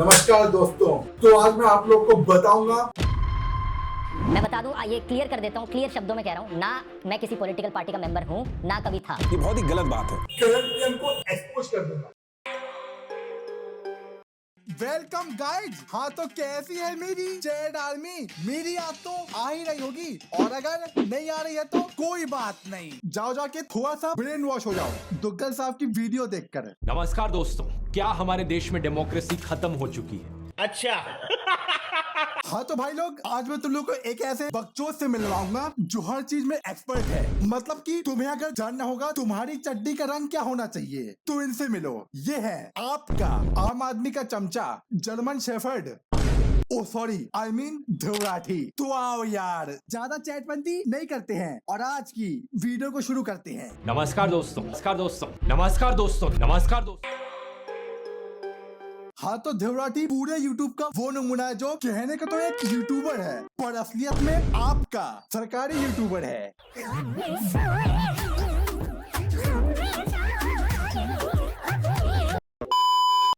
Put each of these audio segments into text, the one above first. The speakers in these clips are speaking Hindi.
नमस्कार दोस्तों, तो आज मैं आप लोग को बताऊंगा। मैं बता दूं, ये क्लियर कर देता हूं, क्लियर शब्दों में कह रहा हूं, ना मैं किसी पॉलिटिकल पार्टी का मेंबर हूं, ना कभी था। ये बहुत ही गलत बात है। करंट पीएम को एक्सपोज कर दूंगा। Welcome guides. हाँ तो कैसी है मेरी जेड आर्मी? मेरी याद तो आ ही रही होगी, और अगर नहीं आ रही है तो कोई बात नहीं, जाओ जाके थोड़ा सा ब्रेन वॉश हो जाओ दुग्गल साहब की वीडियो देखकर। नमस्कार दोस्तों, क्या हमारे देश में डेमोक्रेसी खत्म हो चुकी है? अच्छा। हाँ तो भाई लोग, आज मैं तुम लोग को एक ऐसे बकचोद से मिलवाऊंगा जो हर चीज में एक्सपर्ट है। मतलब कि तुम्हें अगर जानना होगा तुम्हारी चड्डी का रंग क्या होना चाहिए तो इनसे मिलो। ये है आपका आम आदमी का चमचा, German shepherd, O sorry I mean ध्रुवराठी। तो आओ यार, ज्यादा चैटबंदी नहीं करते हैं और आज की वीडियो को शुरू करते हैं। नमस्कार दोस्तों, नमस्कार दोस्तों, नमस्कार दोस्तों, नमस्कार दोस्तों। हाँ तो ध्रुवराठी पूरे YouTube का वो नमूना है जो कहने का तो एक यूट्यूबर है पर असलियत में आपका सरकारी यूट्यूबर है।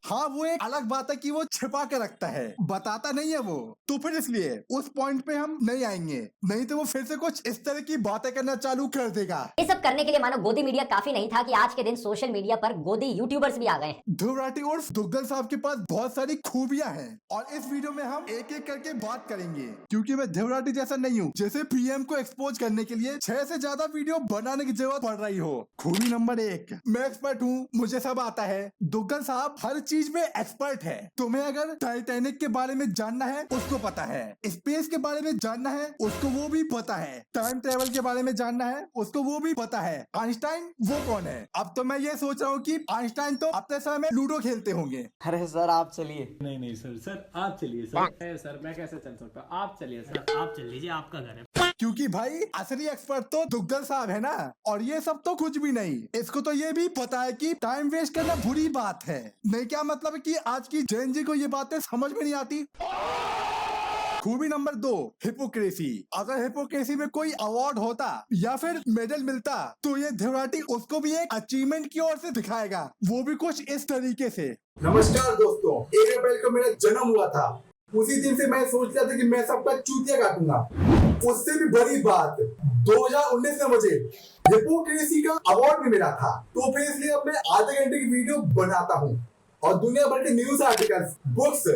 हाँ वो एक अलग बात है कि वो छिपा के रखता है, बताता नहीं है वो, तो फिर इसलिए उस पॉइंट पे हम नहीं आएंगे, नहीं तो वो फिर से कुछ इस तरह की बातें करना चालू कर देगा। ये सब करने के लिए मानो गोदी मीडिया काफी नहीं था कि आज के दिन सोशल मीडिया पर गोदी यूट्यूबर्स भी आ गए हैं। ध्रुवराठी उर्फ दुग्गल साहब के पास बहुत सारी खूबियां हैं और इस वीडियो में हम एक एक करके बात करेंगे, क्योंकि मैं ध्रुवराठी जैसा नहीं हूँ जैसे पीएम को एक्सपोज करने के लिए 6 से ज्यादा वीडियो बनाने की जरूरत पड़ रही हो। खूबी नंबर 1, मैं एक्सपर्ट हूँ, मुझे सब आता है। दुग्गल साहब हर चीज में एक्सपर्ट है। तुम्हें अगर टाइटैनिक के बारे में जानना है उसको पता है, स्पेस के बारे में जानना है उसको वो भी पता है, टाइम ट्रेवल के बारे में जानना है उसको वो भी पता है। आइंस्टाइन वो कौन है? अब तो मैं ये सोच रहा हूँ कि आइंस्टाइन तो अपने समय में लूडो खेलते होंगे। अरे सर आप चलिए। नहीं सर आप चलिए सर। सर मैं कैसे चल सकता हूँ? आप चलिए सर, आप चल लीजिए, आपका घर है। क्योंकि भाई असली एक्सपर्ट तो दुग्गल साहब है ना, और ये सब तो कुछ भी नहीं। इसको तो ये भी पता है कि टाइम वेस्ट करना बुरी बात है। नहीं क्या मतलब कि आज की जेन जी को ये बातें समझ में नहीं आती। खूबी नंबर 2, हिपोक्रेसी। अगर हिपोक्रेसी में कोई अवार्ड होता या फिर मेडल मिलता तो ये ध्रुवराठी उसको भी एक अचीवमेंट की ओर से दिखाएगा, वो भी कुछ इस तरीके से। नमस्कार दोस्तों, 1 अप्रैल को मेरा जन्म हुआ था। उसी दिन से मैं सोच रहा था कि मैं सबका चूतिया काटूंगा। उससे भी बड़ी बात, 2019 में मुझे हिपोक्रेसी का अवार्ड भी मिला था। तो फिर इसलिए अब मैं आधे घंटे की वीडियो बनाता हूँ और दुनिया भर के न्यूज आर्टिकल्स, बुक्स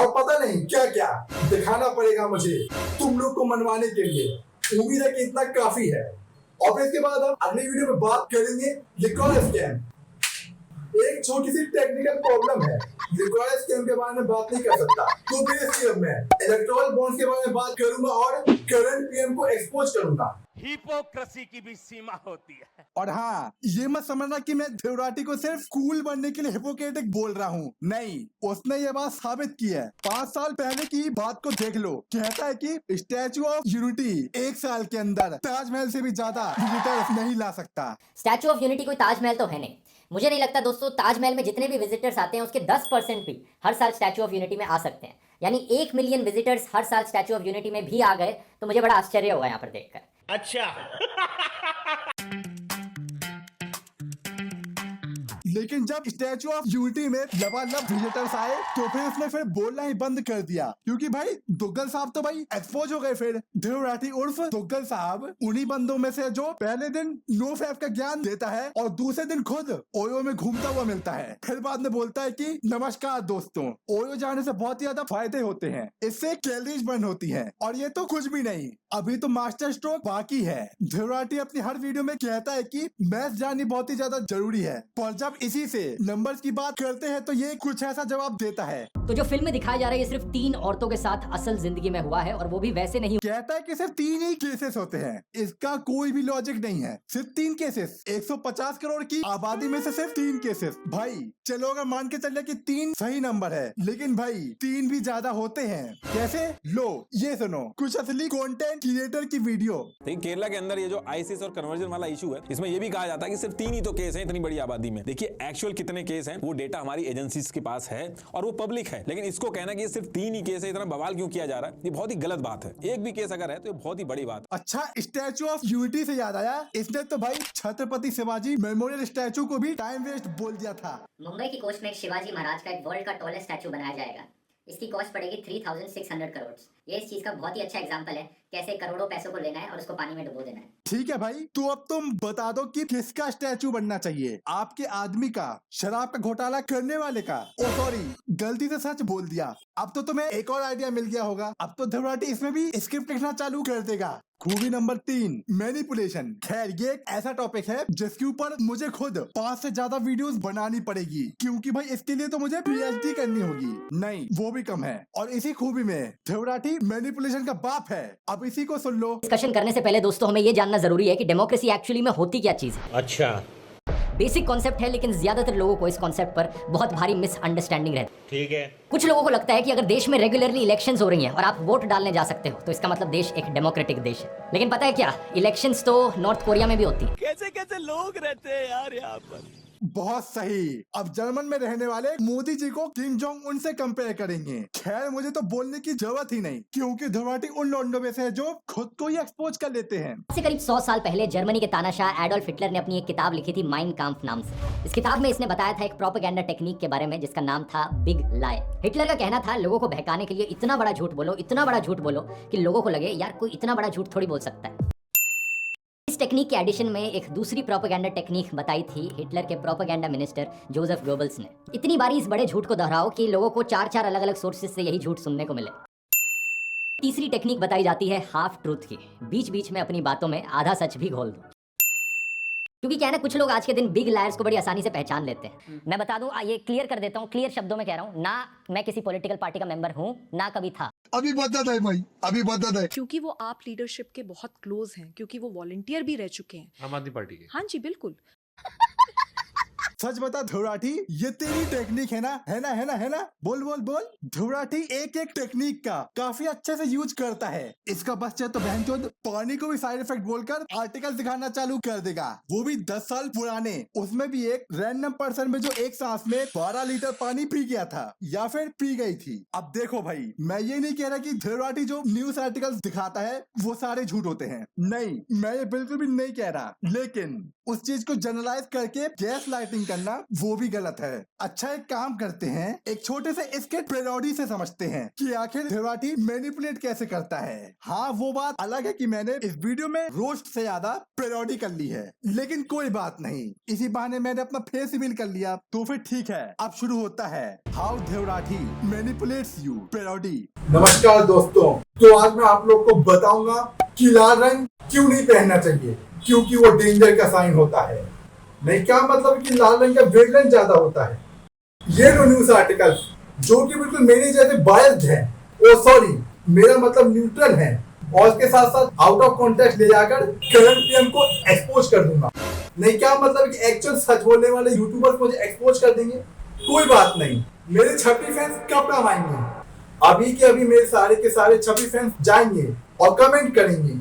और पता नहीं क्या क्या दिखाना पड़ेगा मुझे तुम लोग को मनवाने के लिए। उम्मीद है कि इतना काफी है। और फिर इसके बाद हम अगली वीडियो में बात करेंगे लिकॉर स्कैम। एक छोटी सी टेक्निकल प्रॉब्लम है, लिकॉर स्कैम के बारे में बात नहीं कर सकता, तो फिर इसलिए मैं इलेक्टोरल बॉन्ड्स के बारे में बात करूंगा और करंट पीएम को एक्सपोज करूंगा। हिपोक्रेसी की भी सीमा होती है। और हाँ, ये मत समझना कि मैं ध्रुवराठी को सिर्फ कूल बनने के लिए हिपोक्रेटिक बोल रहा हूँ, नहीं, उसने ये बात साबित की है। 5 साल पहले की बात को देख लो। कहता है कि स्टैचू ऑफ यूनिटी 1 साल के अंदर ताजमहल से भी ज्यादा विजिटर्स नहीं ला सकता। स्टैचू ऑफ यूनिटी कोई ताजमहल तो है नहीं। मुझे नहीं लगता दोस्तों ताजमहल में जितने भी विजिटर्स आते हैं उसके 10% भी हर साल स्टैचू ऑफ यूनिटी में आ सकते हैं। यानी 1 मिलियन विजिटर्स हर साल स्टैचू ऑफ यूनिटी में भी आ गए तो मुझे बड़ा आश्चर्य होगा यहाँ पर देखकर। अच्छा। लेकिन जब स्टैचू ऑफ यूनिटी में लबालब विजिटर्स आए तो फिर उसने फिर बोलना ही बंद कर दिया, क्योंकि भाई दुग्गल साहब तो भाई एक्सपोज हो गए। फिर ध्रुवराठी उर्फ दुग्गल साहब उन्हीं बंदों में से जो पहले दिन नो फैप का ज्ञान देता है और दूसरे दिन खुद ओयो में घूमता हुआ मिलता है। फिर बाद में बोलता है कि नमस्कार दोस्तों, ओयो जाने से बहुत ही ज्यादा फायदे होते हैं, इससे कैलोरीज बर्न होती है। और ये तो कुछ भी नहीं, अभी तो मास्टर स्ट्रोक बाकी है। ध्रुवराठी अपनी हर वीडियो में कहता है कि मैथ्स जाननी बहुत ही ज्यादा जरूरी है, पर जब इसी से नंबर्स की बात करते हैं तो ये कुछ ऐसा जवाब देता है। तो जो फिल्म में दिखाया जा रहा है ये सिर्फ 3 औरतों के साथ असल जिंदगी में हुआ है और वो भी वैसे नहीं। कहता है कि सिर्फ 3 ही केसेस होते हैं, इसका कोई भी लॉजिक नहीं है। सिर्फ 3 केसेस, 150 करोड़ की आबादी में से सिर्फ 3 केसेस। भाई चलो अगर मान के चले कि 3 सही नंबर है, लेकिन भाई 3 भी ज्यादा होते हैं। कैसे? लो ये सुनो कुछ असली कंटेंट क्रिएटर की वीडियो। केरला के अंदर ये जो आईसिस और कन्वर्जन वाला इशू है, इसमें ये भी कहा जाता है कि सिर्फ 3 ही तो केस हैं इतनी बड़ी आबादी में। देखिए एक्चुअल कितने केस हैं वो डेटा हमारी एजेंसीज के पास है और वो पब्लिक है, लेकिन इसको कहना कि ये सिर्फ 3 ही केस है, इतना बवाल क्यों किया जा रहा है, ये बहुत ही गलत बात है। एक भी केस अगर है तो ये बहुत ही बड़ी बात है। अच्छा, स्टैचू ऑफ यूनिटी से याद आया, इसने तो भाई छत्रपति शिवाजी मेमोरियल स्टैचू को भी टाइम वेस्ट बोल दिया था। मुंबई की कोस्ट में एक शिवाजी महाराज का एक वर्ल्ड का टॉलेस्ट स्टैचू बनाया जाएगा। इसकी कॉस्ट पड़ेगी 3600 करोड़। ये इस चीज का बहुत ही अच्छा एग्जांपल है कैसे करोड़ों पैसों को लेना है और उसको पानी में डुबो देना है। ठीक है भाई, तो अब तुम बता दो कि किसका स्टैचू बनना चाहिए, आपके आदमी का, शराब का घोटाला करने वाले का? ओ सॉरी, गलती से सच बोल दिया। अब तो तुम्हें एक और आइडिया मिल गया होगा, अब तो ध्रुव इसमें भी स्क्रिप्ट लिखना चालू कर देगा। खूबी नंबर 3, मैनिपुलेशन। खैर, ये एक ऐसा टॉपिक है जिसके ऊपर मुझे खुद 5 से ज्यादा वीडियोस बनानी पड़ेगी, क्योंकि भाई इसके लिए तो मुझे PhD करनी होगी। नहीं, वो भी कम है। और इसी खूबी में ध्रुव मैनिपुलेशन का बाप है। अब इसी को सुन लो। डिस्कशन करने से पहले दोस्तों हमें ये जानना जरूरी है कि डेमोक्रेसी एक्चुअली में होती क्या चीज है। अच्छा, बेसिक कॉन्सेप्ट है, लेकिन ज्यादातर लोगों को इस कॉन्सेप्ट पर बहुत भारी मिसअंडरस्टैंडिंग रहती है। ठीक है। कुछ लोगों को लगता है कि अगर देश में रेगुलरली इलेक्शंस हो रही हैं और आप वोट डालने जा सकते हो तो इसका मतलब देश एक डेमोक्रेटिक देश है। लेकिन पता है क्या, इलेक्शंस तो नॉर्थ कोरिया में भी होती है। कैसे कैसे लोग रहते हैं यार यहाँ पर। बहुत सही। अब जर्मन में रहने वाले मोदी जी को किम जोंग उन से कंपेयर करेंगे। खैर, मुझे तो बोलने की जरूरत ही नहीं, क्योंकि ध्रुव उन लोंडों में से है जो खुद को ही एक्सपोज कर लेते हैं। से करीब 100 साल पहले जर्मनी के तानाशाह एडोल्फ हिटलर ने अपनी एक किताब लिखी थी माइन काम्फ नाम से। इस किताब में इसने बताया था एक प्रोपेगेंडा टेक्निक के बारे में जिसका नाम था बिग लाई। हिटलर का कहना था लोगों को बहकाने के लिए इतना बड़ा झूठ बोलो, इतना बड़ा झूठ बोलो कि लोगों को लगे यार कोई इतना बड़ा झूठ थोड़ी बोल सकता है। इस टेक्निक के एडिशन में एक दूसरी प्रोपेगेंडा टेक्निक बताई थी हिटलर के प्रोपेगेंडा मिनिस्टर जोसेफ गोबल्स ने। इतनी बारी इस बड़े झूठ को दोहराओ कि लोगों को 4 अलग अलग सोर्सेज से यही झूठ सुनने को मिले। तीसरी टेक्निक बताई जाती है हाफ ट्रूथ की। बीच बीच में अपनी बातों में आधा सच भी घोल दो, क्योंकि क्या है ना, कुछ लोग आज के दिन बिग लायर्स को बड़ी आसानी से पहचान लेते हैं। मैं बता दूं, ये क्लियर कर देता हूं, क्लियर शब्दों में कह रहा हूं, ना मैं किसी पॉलिटिकल पार्टी का मेंबर हूं, ना कभी था। अभी बदत है भाई, अभी बदत है। क्योंकि वो आप लीडरशिप के बहुत क्लोज हैं, क्योंकि वो वॉलंटियर भी रह चुके हैं आम आदमी पार्टी के। हाँ जी बिल्कुल। सच बता ध्रुव, ये तेरी टेक्निक है ना? है ना? है ना? है ना? बोल बोल बोल। ध्रुव एक एक टेक्निक का काफी अच्छे से यूज करता है। इसका बच्चा तो बहनचोद पानी को भी साइड इफेक्ट बोलकर आर्टिकल दिखाना चालू कर देगा, वो भी 10 साल पुराने। उसमें भी एक रैंडम पर्सन में जो एक सांस में 12 लीटर पानी पी गया था या फिर पी गई थी। अब देखो भाई, मैं ये नहीं कह रहा कि ध्रुव जो न्यूज आर्टिकल्स दिखाता है वो सारे झूठ होते हैं, नहीं, मैं ये बिल्कुल भी नहीं कह रहा। लेकिन उस चीज को जनरलाइज करके गैस लाइटिंग करना वो भी गलत है। अच्छा, एक काम करते हैं, एक छोटे से इसके पैरोडी से समझते हैं कि आखिर ध्रुव मैनिपुलेट कैसे करता है। हाँ, वो बात अलग है कि मैंने इस वीडियो में रोस्ट से ज्यादा पैरोडी कर ली है, लेकिन कोई बात नहीं, इसी बहाने मैंने अपना फेस रिवील कर लिया, तो फिर ठीक है। अब शुरू होता है how Dhruv manipulates you parody. नमस्कार दोस्तों, तो आज मैं आप लोग को बताऊंगा कि लाल रंग क्यों नहीं पहनना चाहिए, क्योंकि वो डेंजर का साइन होता है। नहीं, क्या मतलब कि लाल रंग का वेवलेंथ ज्यादा होता है। ये जो न्यूज आर्टिकल जो कि बिल्कुल मेरे जैसे बायस्ड है, ओ सॉरी, मेरा मतलब न्यूट्रल है, और उसके साथ साथ आउट ऑफ कॉन्टेक्स्ट ले जाकर करंट पीएम को एक्सपोज कर दूंगा। नहीं, क्या मतलब कि एक्चुअल सच बोलने वाले यूट्यूबर्स मुझे एक्सपोज कर देंगे। कोई बात नहीं, मेरे छपरी फैंस कब काम आएंगे? अभी के अभी मेरे सारे के सारे छपरी फैंस जाएंगे और कमेंट करेंगे।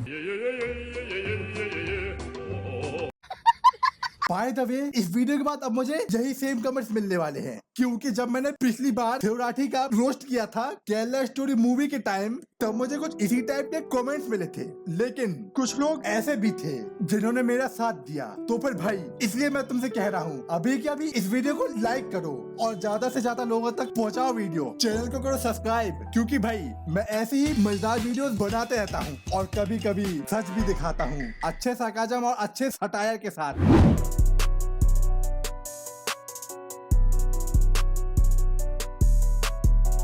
बाय द वे, इस वीडियो के बाद अब मुझे यही सेम कमेंट्स मिलने वाले हैं, क्योंकि जब मैंने पिछली बार ध्रुव का रोस्ट किया था केरला स्टोरी मूवी के टाइम, तब मुझे कुछ इसी टाइप के कमेंट्स मिले थे। लेकिन कुछ लोग ऐसे भी थे जिन्होंने मेरा साथ दिया। तो फिर भाई, इसलिए मैं तुमसे कह रहा हूँ, अभी के अभी इस वीडियो को लाइक करो और ज्यादा से ज्यादा लोगों तक पहुँचाओ वीडियो। चैनल को करो सब्सक्राइब, क्योंकि भाई मैं ऐसे ही मजेदार वीडियोस बनाते रहता हूँ और कभी कभी सच भी दिखाता हूँ, अच्छे सरकाजम और अच्छे सटायर के साथ।